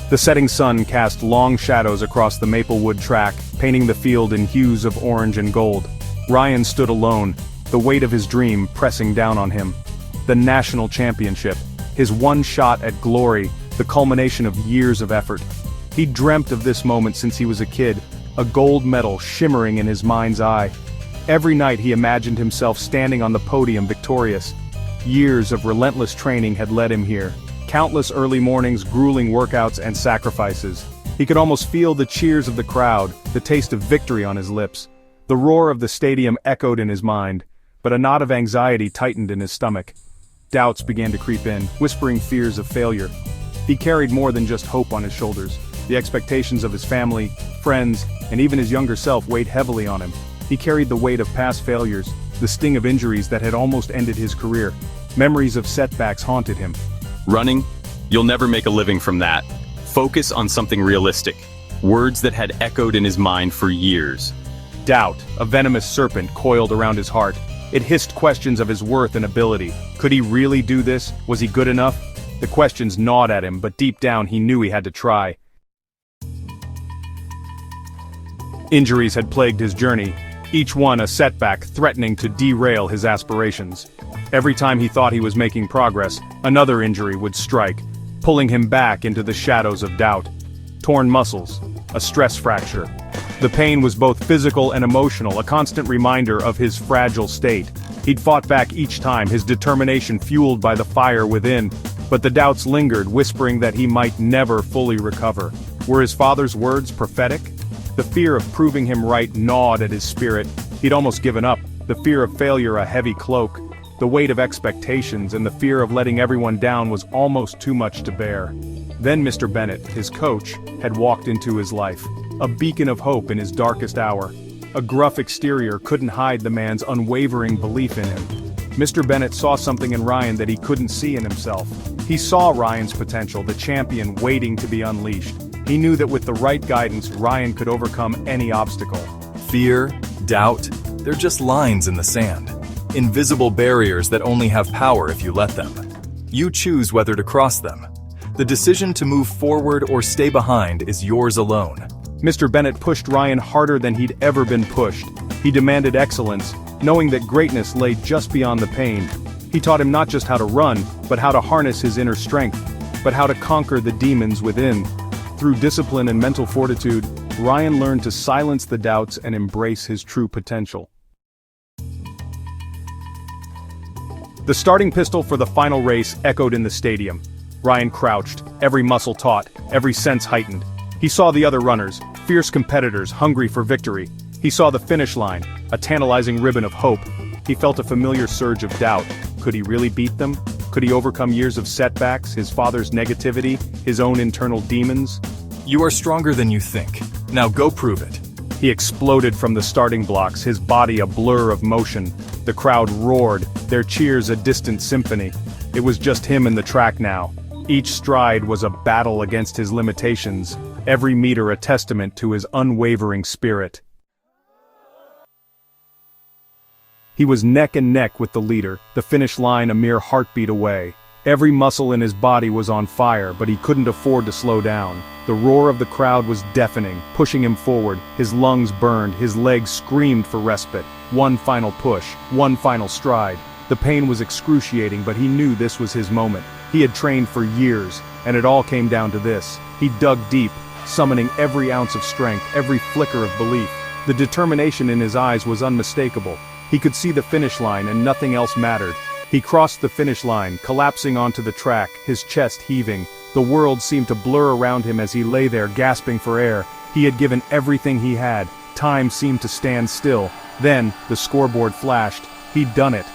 The setting sun cast long shadows across the Maplewood track, painting the field in hues of orange and gold. Ryan stood alone, the weight of his dream pressing down on him. The national championship, his one shot at glory, the culmination of years of effort. He dreamt of this moment since he was a kid, a gold medal shimmering in his mind's eye. Every night he imagined himself standing on the podium victorious. Years of relentless training had led him here. Countless early mornings, grueling workouts, and sacrifices. He could almost feel the cheers of the crowd, the taste of victory on his lips. The roar of the stadium echoed in his mind, but a knot of anxiety tightened in his stomach. Doubts began to creep in, whispering fears of failure. He carried more than just hope on his shoulders. The expectations of his family, friends, and even his younger self weighed heavily on him. He carried the weight of past failures, the sting of injuries that had almost ended his career. Memories of setbacks haunted him. Running? You'll never make a living from that. Focus on something realistic. Words that had echoed in his mind for years. Doubt, a venomous serpent, coiled around his heart. It hissed questions of his worth and ability. Could he really do this? Was he good enough? The questions gnawed at him, but deep down he knew he had to try. Injuries had plagued his journey, each one a setback threatening to derail his aspirations. Every time he thought he was making progress, another injury would strike, pulling him back into the shadows of doubt. Torn muscles, a stress fracture. The pain was both physical and emotional, a constant reminder of his fragile state. He'd fought back each time, his determination fueled by the fire within, but the doubts lingered, whispering that he might never fully recover. Were his father's words prophetic? The fear of proving him right gnawed at his spirit. He'd almost given up, the fear of failure a heavy cloak. The weight of expectations and the fear of letting everyone down was almost too much to bear. Then Mr. Bennett, his coach, had walked into his life, a beacon of hope in his darkest hour. A gruff exterior couldn't hide the man's unwavering belief in him. Mr. Bennett saw something in Ryan that he couldn't see in himself. He saw Ryan's potential, the champion waiting to be unleashed. He knew that with the right guidance, Ryan could overcome any obstacle. Fear, doubt, they're just lines in the sand. Invisible barriers that only have power if you let them. You choose whether to cross them. The decision to move forward or stay behind is yours alone. Mr. Bennett pushed Ryan harder than he'd ever been pushed. He demanded excellence, knowing that greatness lay just beyond the pain. He taught him not just how to run, but how to harness his inner strength, but how to conquer the demons within. Through discipline and mental fortitude, Ryan learned to silence the doubts and embrace his true potential. The starting pistol for the final race echoed in the stadium. Ryan crouched, every muscle taut, every sense heightened. He saw the other runners, fierce competitors hungry for victory. He saw the finish line, a tantalizing ribbon of hope. He felt a familiar surge of doubt. Could he really beat them? Could he overcome years of setbacks, his father's negativity, his own internal demons? You are stronger than you think. Now go prove it. He exploded from the starting blocks, his body a blur of motion. The crowd roared, their cheers a distant symphony. It was just him and the track now. Each stride was a battle against his limitations, every meter a testament to his unwavering spirit. He was neck and neck with the leader, the finish line a mere heartbeat away. Every muscle in his body was on fire, but he couldn't afford to slow down. The roar of the crowd was deafening, pushing him forward. His lungs burned, his legs screamed for respite. One final push, one final stride. The pain was excruciating, but he knew this was his moment. He had trained for years, and it all came down to this. He dug deep, summoning every ounce of strength, every flicker of belief. The determination in his eyes was unmistakable. He could see the finish line and nothing else mattered. He crossed the finish line, collapsing onto the track, his chest heaving. The world seemed to blur around him as he lay there gasping for air. He had given everything he had. Time seemed to stand still. Then, the scoreboard flashed. He'd done it.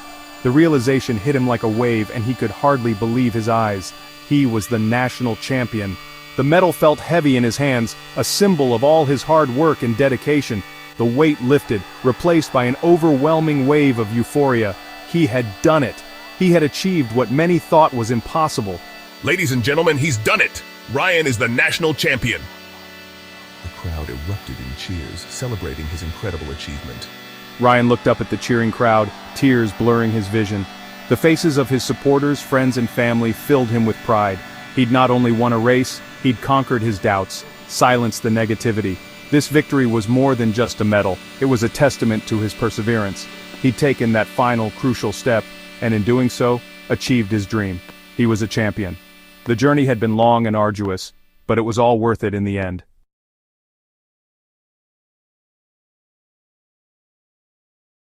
The realization hit him like a wave, and he could hardly believe his eyes. He was the national champion. The medal felt heavy in his hands, a symbol of all his hard work and dedication. The weight lifted, replaced by an overwhelming wave of euphoria. He had done it. He had achieved what many thought was impossible. Ladies and gentlemen, he's done it! Ryan is the national champion! The crowd erupted in cheers, celebrating his incredible achievement. Ryan looked up at the cheering crowd, tears blurring his vision. The faces of his supporters, friends and family filled him with pride. He'd not only won a race, He'd conquered his doubts, silenced the negativity. This victory was more than just a medal, it was a testament to his perseverance. He'd taken that final, crucial step, and in doing so, achieved his dream. He was a champion. The journey had been long and arduous, but it was all worth it in the end.